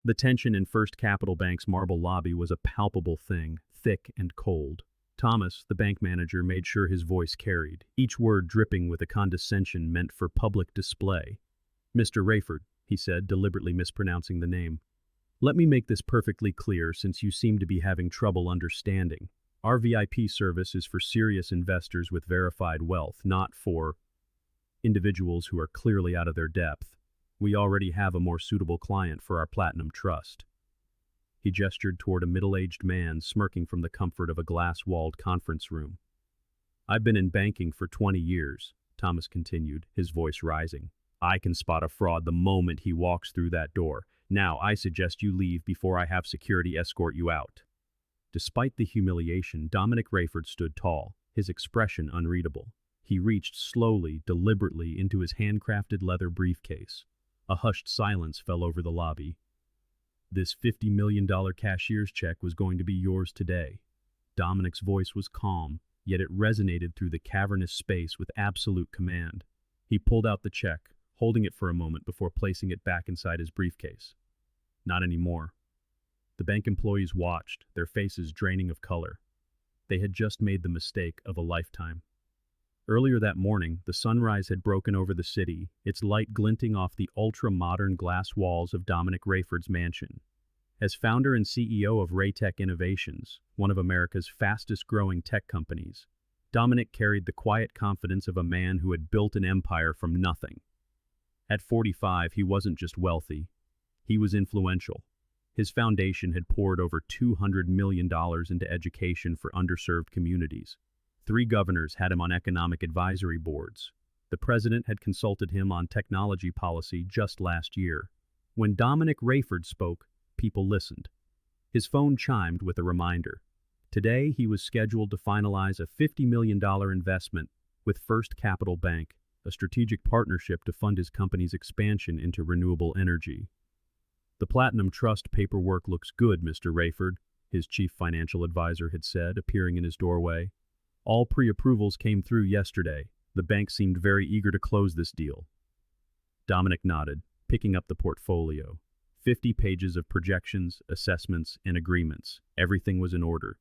The tension in First Capital Bank's marble lobby was a palpable thing, thick and cold. Thomas, the bank manager, made sure his voice carried, each word dripping with a condescension meant for public display. "Mr. Rayford," he said, deliberately mispronouncing the name. "Let me make this perfectly clear since you seem to be having trouble understanding. Our VIP service is for serious investors with verified wealth, not for individuals who are clearly out of their depth. We already have a more suitable client for our Platinum Trust." He gestured toward a middle-aged man smirking from the comfort of a glass-walled conference room. "I've been in banking for 20 years, Thomas continued, his voice rising. "I can spot a fraud the moment he walks through that door. Now, I suggest you leave before I have security escort you out." Despite the humiliation, Dominic Rayford stood tall, his expression unreadable. He reached slowly, deliberately into his handcrafted leather briefcase. A hushed silence fell over the lobby. "This $50 million cashier's check was going to be yours today." Dominic's voice was calm, yet it resonated through the cavernous space with absolute command. He pulled out the check, holding it for a moment before placing it back inside his briefcase. Not anymore. The bank employees watched, their faces draining of color. They had just made the mistake of a lifetime. Earlier that morning, the sunrise had broken over the city, its light glinting off the ultra-modern glass walls of Dominic Rayford's mansion. As founder and CEO of Raytech Innovations, one of America's fastest-growing tech companies, Dominic carried the quiet confidence of a man who had built an empire from nothing. At 45, he wasn't just wealthy. He was influential. His foundation had poured over $200 million into education for underserved communities. 3 governors had him on economic advisory boards. The president had consulted him on technology policy just last year. When Dominic Rayford spoke, people listened. His phone chimed with a reminder. Today, he was scheduled to finalize a $50 million investment with First Capital Bank, a strategic partnership to fund his company's expansion into renewable energy. "The Platinum Trust paperwork looks good, Mr. Rayford," his chief financial advisor had said, appearing in his doorway. "All pre-approvals came through yesterday. The bank seemed very eager to close this deal." Dominic nodded, picking up the portfolio. 50 pages of projections, assessments, and agreements. Everything was in order.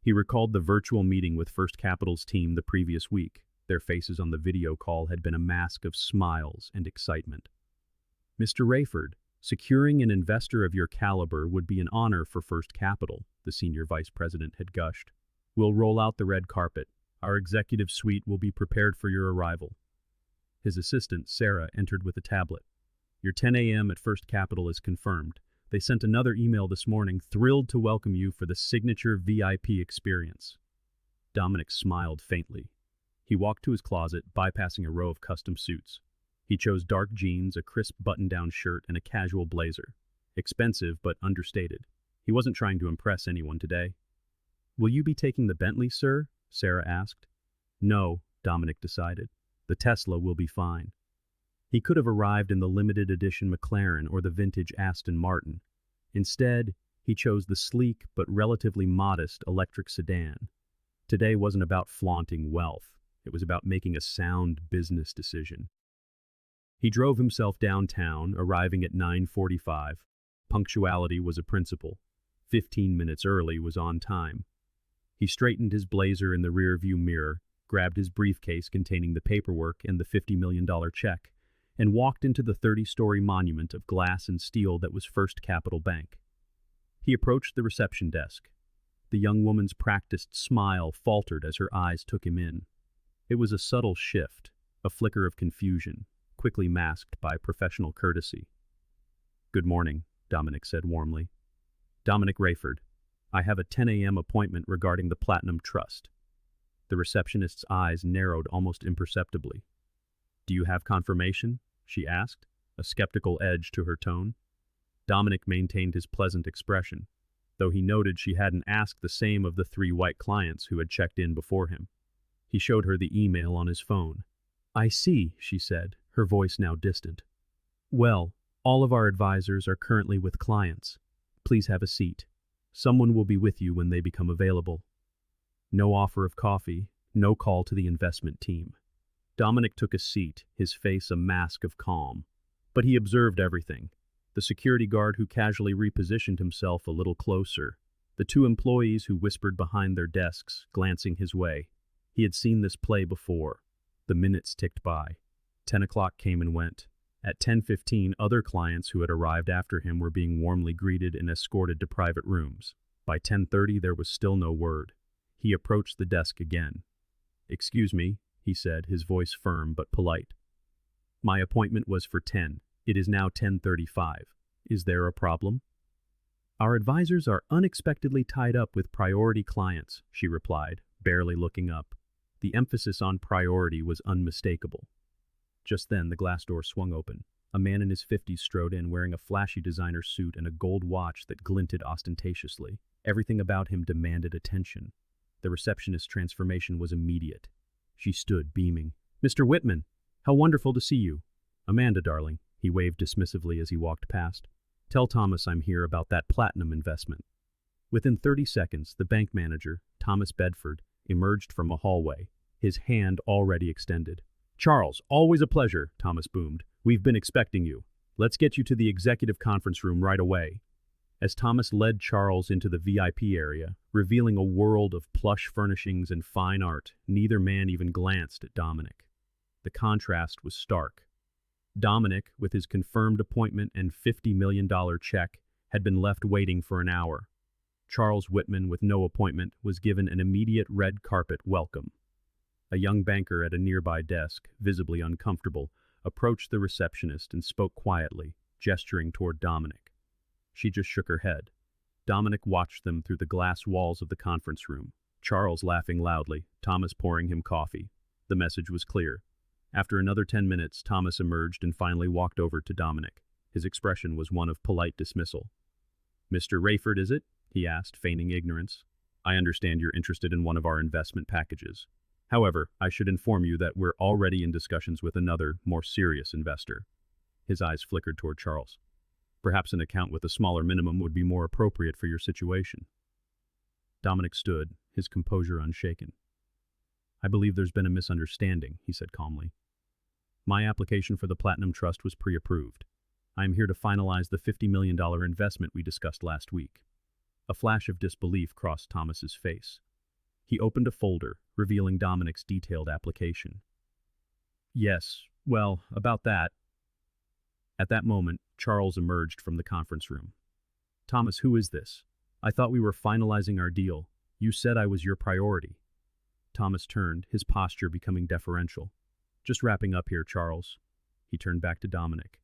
He recalled the virtual meeting with First Capital's team the previous week. Their faces on the video call had been a mask of smiles and excitement. "Mr. Rayford, securing an investor of your caliber would be an honor for First Capital," the senior vice president had gushed. "We'll roll out the red carpet. Our executive suite will be prepared for your arrival." His assistant, Sarah, entered with a tablet. "Your 10 a.m. at First Capital is confirmed. They sent another email this morning, thrilled to welcome you for the signature VIP experience." Dominic smiled faintly. He walked to his closet, bypassing a row of custom suits. He chose dark jeans, a crisp button-down shirt, and a casual blazer. Expensive, but understated. He wasn't trying to impress anyone today. "Will you be taking the Bentley, sir?" Sarah asked. "No," Dominic decided. "The Tesla will be fine." He could have arrived in the limited edition McLaren or the vintage Aston Martin. Instead, he chose the sleek but relatively modest electric sedan. Today wasn't about flaunting wealth. It was about making a sound business decision. He drove himself downtown, arriving at 9:45. Punctuality was a principle. 15 minutes early was on time. He straightened his blazer in the rearview mirror, grabbed his briefcase containing the paperwork and the $50 million check, and walked into the 30-story monument of glass and steel that was First Capital Bank. He approached the reception desk. The young woman's practiced smile faltered as her eyes took him in. It was a subtle shift, a flicker of confusion, quickly masked by professional courtesy. "Good morning," Dominic said warmly. "Dominic Rayford. I have a 10 a.m. appointment regarding the Platinum Trust." The receptionist's eyes narrowed almost imperceptibly. "Do you have confirmation?" she asked, a skeptical edge to her tone. Dominic maintained his pleasant expression, though he noted she hadn't asked the same of the 3 white clients who had checked in before him. He showed her the email on his phone. "I see," she said, her voice now distant. "Well, all of our advisors are currently with clients. Please have a seat. Someone will be with you when they become available." No offer of coffee, no call to the investment team. Dominic took a seat, his face a mask of calm. But he observed everything. the security guard who casually repositioned himself a little closer, the two employees who whispered behind their desks, glancing his way. He had seen this play before. The minutes ticked by. 10 o'clock came and went. At 10:15, other clients who had arrived after him were being warmly greeted and escorted to private rooms. By 10:30, there was still no word. He approached the desk again. "Excuse me," he said, his voice firm but polite. "My appointment was for 10. It is now 10:35. Is there a problem?" "Our advisors are unexpectedly tied up with priority clients," she replied, barely looking up. The emphasis on priority was unmistakable. Just then, the glass door swung open. A man in his 50s strode in, wearing a flashy designer suit and a gold watch that glinted ostentatiously. Everything about him demanded attention. The receptionist's transformation was immediate. She stood, beaming. "Mr. Whitman, how wonderful to see you." "Amanda, darling," he waved dismissively as he walked past. "Tell Thomas I'm here about that platinum investment." Within 30 seconds, the bank manager, Thomas Bedford, emerged from a hallway, his hand already extended. "Charles, always a pleasure," Thomas boomed. "We've been expecting you. Let's get you to the executive conference room right away." As Thomas led Charles into the VIP area, revealing a world of plush furnishings and fine art, neither man even glanced at Dominic. The contrast was stark. Dominic, with his confirmed appointment and $50 million check, had been left waiting for an hour. Charles Whitman, with no appointment, was given an immediate red carpet welcome. A young banker at a nearby desk, visibly uncomfortable, approached the receptionist and spoke quietly, gesturing toward Dominic. She just shook her head. Dominic watched them through the glass walls of the conference room, Charles laughing loudly, Thomas pouring him coffee. The message was clear. After another 10 minutes, Thomas emerged and finally walked over to Dominic. His expression was one of polite dismissal. "Mr. Rayford, is it?" he asked, feigning ignorance. "I understand you're interested in one of our investment packages. However, I should inform you that we're already in discussions with another, more serious investor." His eyes flickered toward Charles. "Perhaps an account with a smaller minimum would be more appropriate for your situation." Dominic stood, his composure unshaken. "I believe there's been a misunderstanding," he said calmly. "My application for the Platinum Trust was pre-approved. I am here to finalize the $50 million investment we discussed last week." A flash of disbelief crossed Thomas's face. He opened a folder, revealing Dominic's detailed application. "Yes, well, about that." At that moment, Charles emerged from the conference room. "Thomas, who is this? I thought we were finalizing our deal. You said I was your priority." Thomas turned, his posture becoming deferential. "Just wrapping up here, Charles." He turned back to Dominic.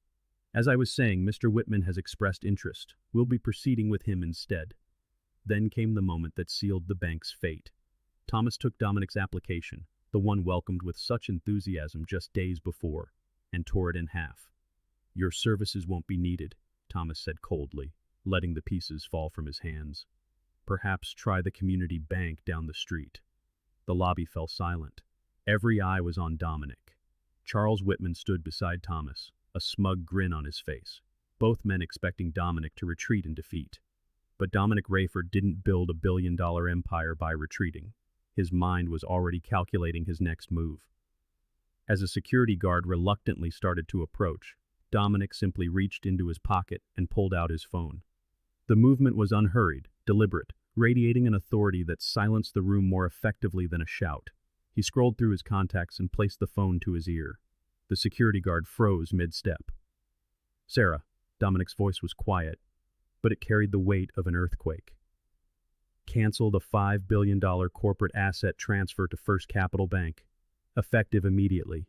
"As I was saying, Mr. Whitman has expressed interest. We'll be proceeding with him instead." Then came the moment that sealed the bank's fate. Thomas took Dominic's application, the one welcomed with such enthusiasm just days before, and tore it in half. "Your services won't be needed," Thomas said coldly, letting the pieces fall from his hands. "Perhaps try the community bank down the street." The lobby fell silent. Every eye was on Dominic. Charles Whitman stood beside Thomas, a smug grin on his face, both men expecting Dominic to retreat in defeat. But Dominic Rayford didn't build a billion-dollar empire by retreating. His mind was already calculating his next move. As a security guard reluctantly started to approach, Dominic simply reached into his pocket and pulled out his phone. The movement was unhurried, deliberate, radiating an authority that silenced the room more effectively than a shout. He scrolled through his contacts and placed the phone to his ear. The security guard froze mid-step. "Sarah," Dominic's voice was quiet, but it carried the weight of an earthquake. "Cancel the $5 billion corporate asset transfer to First Capital Bank. Effective immediately."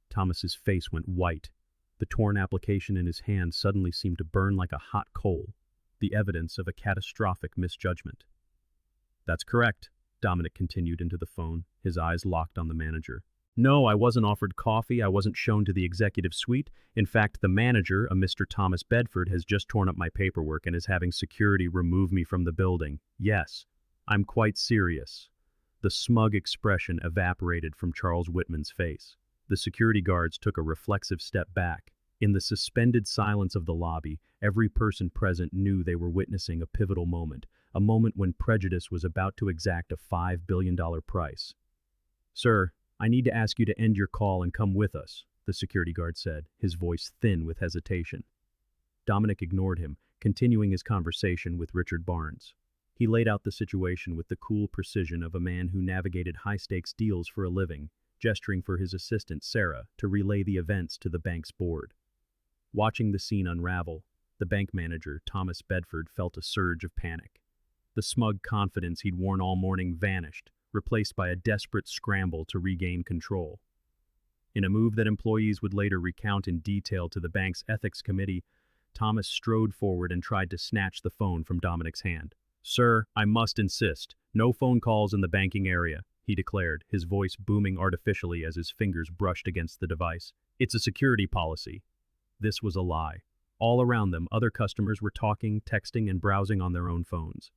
Thomas's face went white. The torn application in his hand suddenly seemed to burn like a hot coal, the evidence of a catastrophic misjudgment. "That's correct," Dominic continued into the phone, his eyes locked on the manager. "No, I wasn't offered coffee, I wasn't shown to the executive suite. In fact, the manager, a Mr. Thomas Bedford, has just torn up my paperwork and is having security remove me from the building. Yes, I'm quite serious." The smug expression evaporated from Charles Whitman's face. The security guards took a reflexive step back. In the suspended silence of the lobby, every person present knew they were witnessing a pivotal moment, a moment when prejudice was about to exact a $5 billion price. "Sir, I need to ask you to end your call and come with us," the security guard said, his voice thin with hesitation. Dominic ignored him, continuing his conversation with Richard Barnes. He laid out the situation with the cool precision of a man who navigated high-stakes deals for a living, gesturing for his assistant, Sarah, to relay the events to the bank's board. Watching the scene unravel, the bank manager, Thomas Bedford, felt a surge of panic. The smug confidence he'd worn all morning vanished, replaced by a desperate scramble to regain control. In a move that employees would later recount in detail to the bank's ethics committee, Thomas strode forward and tried to snatch the phone from Dominic's hand. "Sir, I must insist. No phone calls in the banking area," he declared, his voice booming artificially as his fingers brushed against the device. "It's a security policy." This was a lie. All around them, other customers were talking, texting, and browsing on their own phones.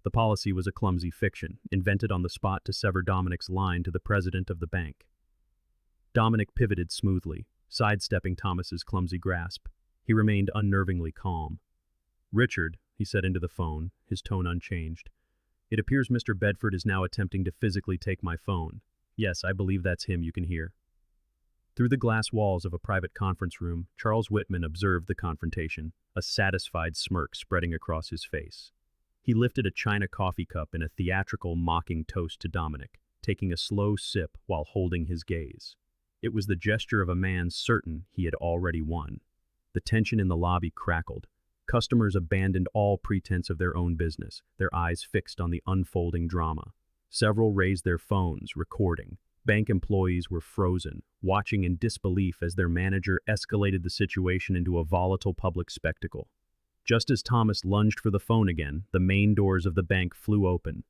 The policy was a clumsy fiction, invented on the spot to sever Dominic's line to the president of the bank. Dominic pivoted smoothly, sidestepping Thomas's clumsy grasp. He remained unnervingly calm. "Richard," he said into the phone, his tone unchanged, "it appears Mr. Bedford is now attempting to physically take my phone. Yes, I believe that's him you can hear." Through the glass walls of a private conference room, Charles Whitman observed the confrontation, a satisfied smirk spreading across his face. He lifted a china coffee cup in a theatrical, mocking toast to Dominic, taking a slow sip while holding his gaze. It was the gesture of a man certain he had already won. The tension in the lobby crackled. Customers abandoned all pretense of their own business, their eyes fixed on the unfolding drama. Several raised their phones, recording. Bank employees were frozen, watching in disbelief as their manager escalated the situation into a volatile public spectacle. Just as Thomas lunged for the phone again, the main doors of the bank flew open.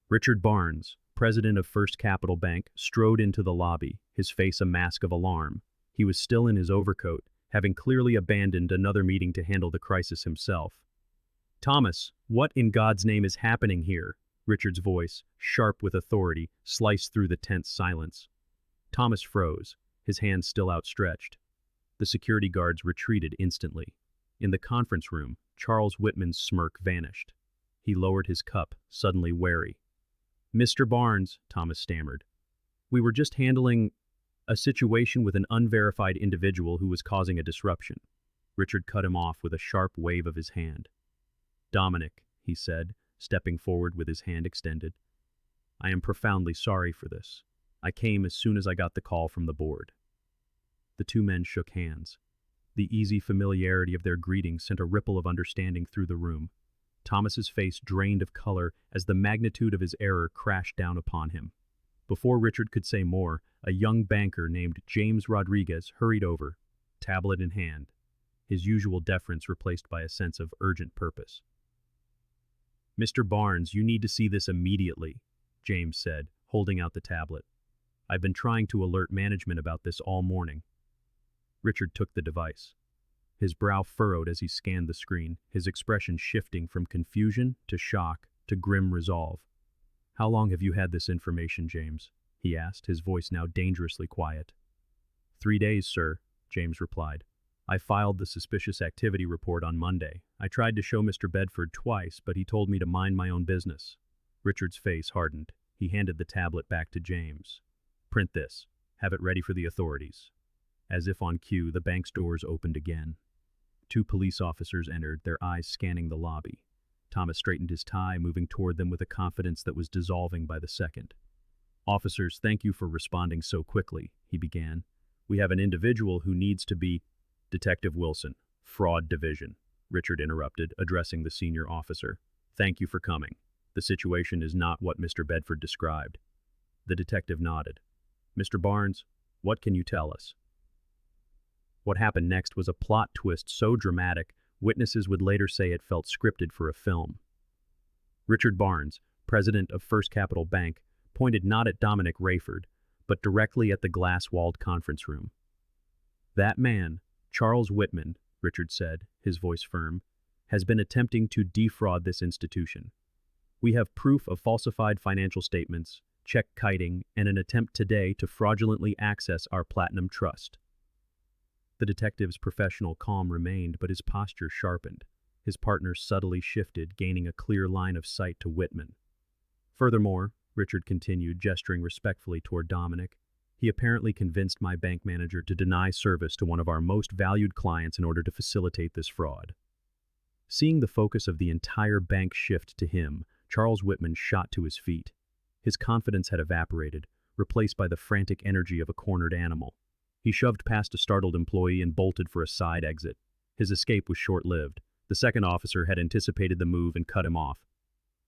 Richard Barnes, president of First Capital Bank, strode into the lobby, his face a mask of alarm. He was still in his overcoat, having clearly abandoned another meeting to handle the crisis himself. "Thomas, what in God's name is happening here?" Richard's voice, sharp with authority, sliced through the tense silence. Thomas froze, his hands still outstretched. The security guards retreated instantly. In the conference room, Charles Whitman's smirk vanished. He lowered his cup, suddenly wary. "Mr. Barnes," Thomas stammered, "we were just handling a situation with an unverified individual who was causing a disruption." Richard cut him off with a sharp wave of his hand. "Dominic," he said, stepping forward with his hand extended, "I am profoundly sorry for this. I came as soon as I got the call from the board." The two men shook hands. The easy familiarity of their greeting sent a ripple of understanding through the room. Thomas's face drained of color as the magnitude of his error crashed down upon him. Before Richard could say more, a young banker named James Rodriguez hurried over, tablet in hand, his usual deference replaced by a sense of urgent purpose. "Mr. Barnes, you need to see this immediately," James said, holding out the tablet. "I've been trying to alert management about this all morning." Richard took the device. His brow furrowed as he scanned the screen, his expression shifting from confusion to shock to grim resolve. "How long have you had this information, James?" he asked, his voice now dangerously quiet. "3 days, sir," James replied. "I filed the suspicious activity report on Monday. I tried to show Mr. Bedford twice, but he told me to mind my own business." Richard's face hardened. He handed the tablet back to James. "Print this. Have it ready for the authorities." As if on cue, the bank's doors opened again. 2 police officers entered, their eyes scanning the lobby. Thomas straightened his tie, moving toward them with a confidence that was dissolving by the second. "Officers, thank you for responding so quickly," he began. "We have an individual who needs to be—" "Detective Wilson, Fraud Division," Richard interrupted, addressing the senior officer. "Thank you for coming. The situation is not what Mr. Bedford described." The detective nodded. "Mr. Barnes, what can you tell us?" What happened next was a plot twist so dramatic, witnesses would later say it felt scripted for a film. Richard Barnes, president of First Capital Bank, pointed not at Dominic Rayford, but directly at the glass-walled conference room. "That man, Charles Whitman," Richard said, his voice firm, "has been attempting to defraud this institution. We have proof of falsified financial statements, check kiting, and an attempt today to fraudulently access our Platinum Trust." The detective's professional calm remained, but his posture sharpened. His partner subtly shifted, gaining a clear line of sight to Whitman. "Furthermore," Richard continued, gesturing respectfully toward Dominic, "he apparently convinced my bank manager to deny service to one of our most valued clients in order to facilitate this fraud." Seeing the focus of the entire bank shift to him, Charles Whitman shot to his feet. His confidence had evaporated, replaced by the frantic energy of a cornered animal. He shoved past a startled employee and bolted for a side exit. His escape was short-lived. The second officer had anticipated the move and cut him off.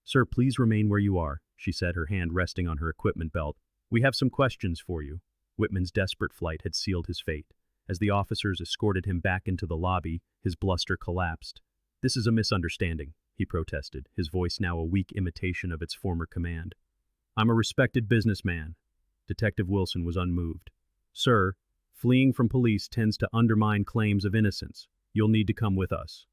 "Sir, please remain where you are," she said, her hand resting on her equipment belt. "We have some questions for you." Whitman's desperate flight had sealed his fate. As the officers escorted him back into the lobby, his bluster collapsed. "This is a misunderstanding," he protested, his voice now a weak imitation of its former command. "I'm a respected businessman." Detective Wilson was unmoved. "Sir, fleeing from police tends to undermine claims of innocence. You'll need to come with us."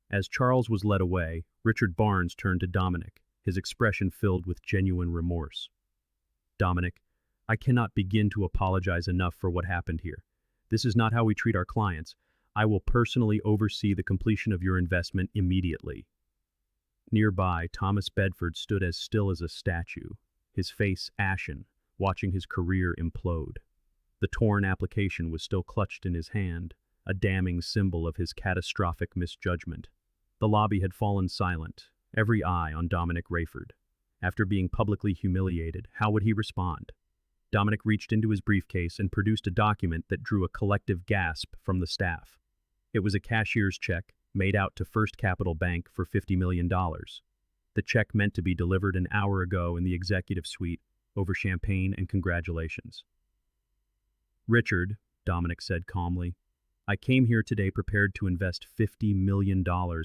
As Charles was led away, Richard Barnes turned to Dominic, his expression filled with genuine remorse. "Dominic, I cannot begin to apologize enough for what happened here. This is not how we treat our clients. I will personally oversee the completion of your investment immediately." Nearby, Thomas Bedford stood as still as a statue, his face ashen, watching his career implode. The torn application was still clutched in his hand, a damning symbol of his catastrophic misjudgment. The lobby had fallen silent, every eye on Dominic Rayford. After being publicly humiliated, how would he respond? Dominic reached into his briefcase and produced a document that drew a collective gasp from the staff. It was a cashier's check made out to First Capital Bank for $50 million. The check meant to be delivered an hour ago in the executive suite over champagne and congratulations. "Richard," Dominic said calmly, "I came here today prepared to invest $50 million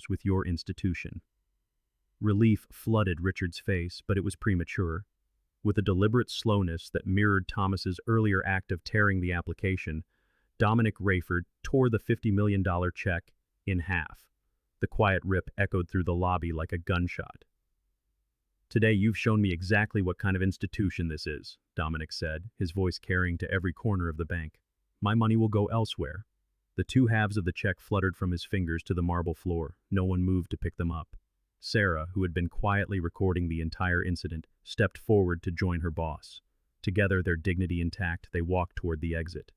with your institution." Relief flooded Richard's face, but it was premature. With a deliberate slowness that mirrored Thomas's earlier act of tearing the application, Dominic Rayford tore the $50 million check in half. The quiet rip echoed through the lobby like a gunshot. "Today you've shown me exactly what kind of institution this is," Dominic said, his voice carrying to every corner of the bank. "My money will go elsewhere." The two halves of the check fluttered from his fingers to the marble floor. No one moved to pick them up. Sarah, who had been quietly recording the entire incident, stepped forward to join her boss. Together, their dignity intact, they walked toward the exit.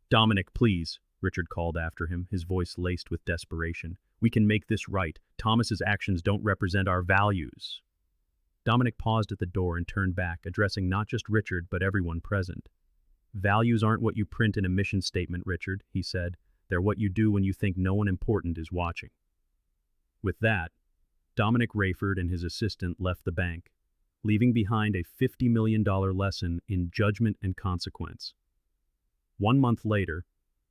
"Dominic, please," Richard called after him, his voice laced with desperation. "We can make this right. Thomas's actions don't represent our values." Dominic paused at the door and turned back, addressing not just Richard, but everyone present. "Values aren't what you print in a mission statement, Richard," he said. "They're what you do when you think no one important is watching." With that, Dominic Rayford and his assistant left the bank, leaving behind a $50 million lesson in judgment and consequence. 1 month later,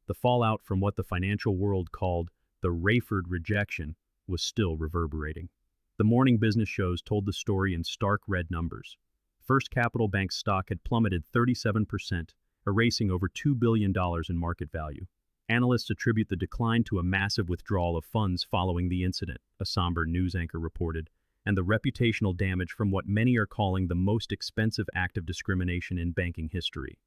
the fallout from what the financial world called the Rayford rejection was still reverberating. The morning business shows told the story in stark red numbers. First Capital Bank's stock had plummeted 37%, erasing over $2 billion in market value. Analysts attribute the decline to a massive withdrawal of funds following the incident, a somber news anchor reported, and the reputational damage from what many are calling the most expensive act of discrimination in banking history.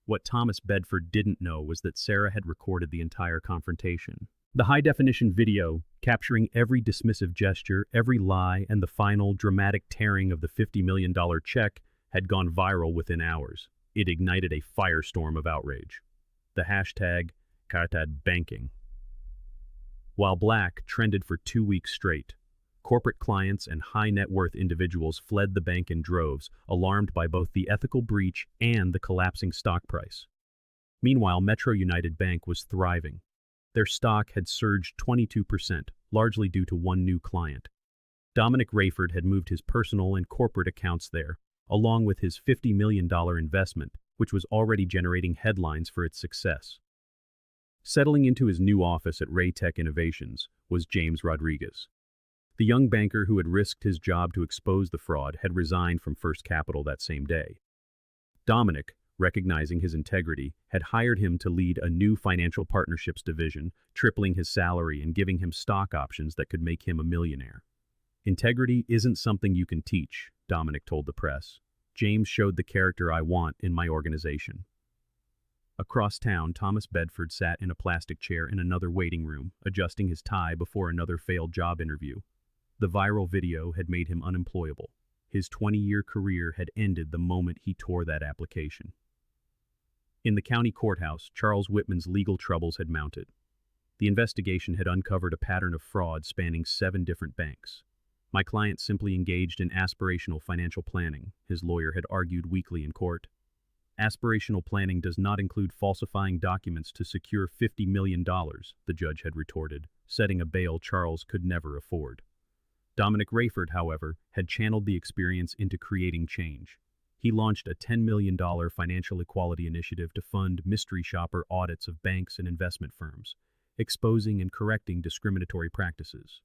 What Thomas Bedford didn't know was that Sarah had recorded the entire confrontation. The high-definition video, capturing every dismissive gesture, every lie, and the final, dramatic tearing of the $50 million check, had gone viral within hours. It ignited a firestorm of outrage. The hashtag #CartadBanking. While Black trended for 2 weeks straight, corporate clients and high-net-worth individuals fled the bank in droves, alarmed by both the ethical breach and the collapsing stock price. Meanwhile, Metro United Bank was thriving. Their stock had surged 22%, largely due to one new client. Dominic Rayford had moved his personal and corporate accounts there, along with his $50 million investment, which was already generating headlines for its success. Settling into his new office at Raytech Innovations was James Rodriguez. The young banker who had risked his job to expose the fraud had resigned from First Capital that same day. Dominic, recognizing his integrity, had hired him to lead a new financial partnerships division, tripling his salary and giving him stock options that could make him a millionaire. "Integrity isn't something you can teach," Dominic told the press. "James showed the character I want in my organization." Across town, Thomas Bedford sat in a plastic chair in another waiting room, adjusting his tie before another failed job interview. The viral video had made him unemployable. His 20-year career had ended the moment he tore that application. In the county courthouse, Charles Whitman's legal troubles had mounted. The investigation had uncovered a pattern of fraud spanning 7 different banks. My client simply engaged in aspirational financial planning, his lawyer had argued weakly in court. Aspirational planning does not include falsifying documents to secure $50 million, the judge had retorted, setting a bail Charles could never afford. Dominic Rayford, however, had channeled the experience into creating change. He launched a $10 million financial equality initiative to fund mystery shopper audits of banks and investment firms, exposing and correcting discriminatory practices.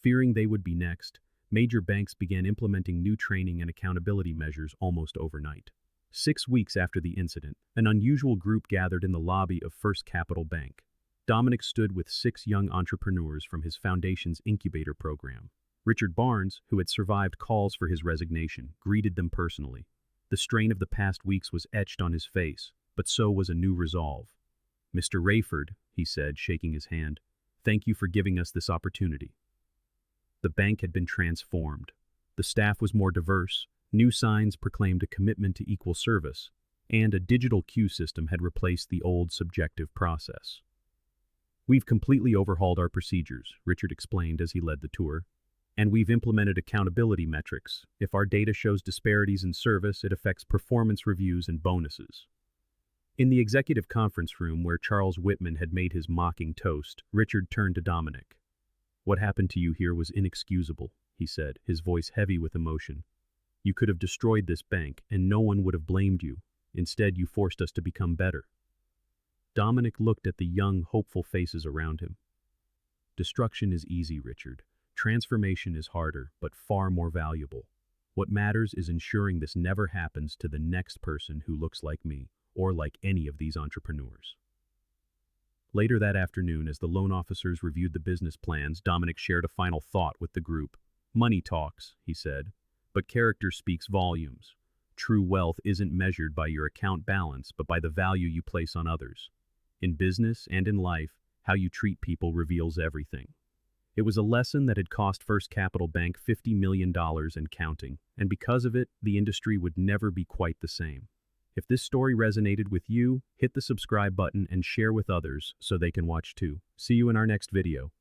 Fearing they would be next, major banks began implementing new training and accountability measures almost overnight. 6 weeks after the incident, an unusual group gathered in the lobby of First Capital Bank. Dominic stood with 6 young entrepreneurs from his foundation's incubator program. Richard Barnes, who had survived calls for his resignation, greeted them personally. The strain of the past weeks was etched on his face, but so was a new resolve. "Mr. Rayford," he said, shaking his hand, "thank you for giving us this opportunity." The bank had been transformed. The staff was more diverse, new signs proclaimed a commitment to equal service, and a digital queue system had replaced the old subjective process. "We've completely overhauled our procedures," Richard explained as he led the tour. "And we've implemented accountability metrics. If our data shows disparities in service, it affects performance reviews and bonuses." In the executive conference room where Charles Whitman had made his mocking toast, Richard turned to Dominic. "What happened to you here was inexcusable," he said, his voice heavy with emotion. "You could have destroyed this bank, and no one would have blamed you. Instead, you forced us to become better." Dominic looked at the young, hopeful faces around him. "Destruction is easy, Richard. Transformation is harder, but far more valuable. What matters is ensuring this never happens to the next person who looks like me, or like any of these entrepreneurs." Later that afternoon, as the loan officers reviewed the business plans, Dominic shared a final thought with the group. "Money talks," he said, "but character speaks volumes. True wealth isn't measured by your account balance, but by the value you place on others. In business and in life, how you treat people reveals everything." It was a lesson that had cost First Capital Bank $50 million and counting, and because of it, the industry would never be quite the same. If this story resonated with you, hit the subscribe button and share with others so they can watch too. See you in our next video.